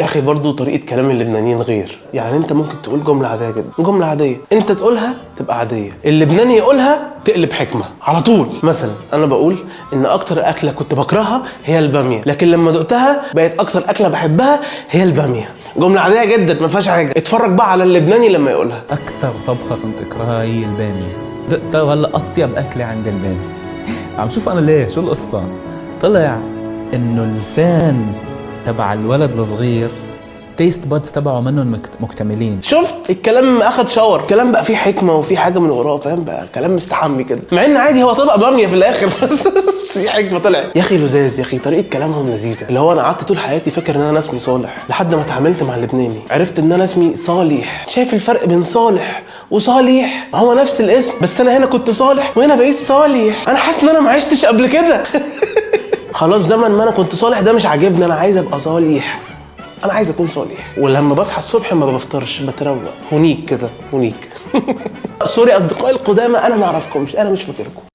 يا اخي برضو طريقه كلام اللبنانيين غير. يعني انت ممكن تقول جمله عاديه جدا، جمله عاديه انت تقولها تبقى عاديه، اللبناني يقولها تقلب حكمه على طول. مثلا انا بقول ان اكتر اكله كنت بكرهها هي الباميه، لكن لما دقتها بقت اكتر اكله بحبها هي الباميه. جمله عاديه جدا ما فيهاش حاجه. اتفرج بقى على اللبناني لما يقولها. اكتر طبخه كنت اكرهها هي الباميه، دقتها ولا اطيب اكله عند الباميه. عم شوف انا ليه، شو القصه؟ طلع انه اللسان تبع الولد الصغير تيست بادز تبعه منهم مكتملين. شفت الكلام اخد شاور، الكلام بقى فيه حكمه وفيه حاجه من وراه، فاهم بقى؟ كلام مستحمي كده، مع ان عادي هو طبق باميه في الاخر بس في حكمه طلعت. يا اخي لذاذ، يا اخي طريقه كلامهم لذيذه. اللي هو انا قعدت طول حياتي فاكر ان انا اسمي صالح، لحد ما اتعاملت مع اللبناني عرفت ان انا اسمي صالح. شايف الفرق بين صالح وصالح؟ هو نفس الاسم، بس انا هنا كنت صالح وهنا بقيت صالح. انا حاسس ان انا ما عشتش قبل كده خلاص زمن ما انا كنت صالح ده مش عاجبني، انا عايز ابقى صالح. انا عايز اكون صالح، ولما بصحى الصبح ما بفطرش، بتروق هونيك كده هونيك سوري اصدقائي القدامى، انا ما اعرفكمش، انا مش فاكركم.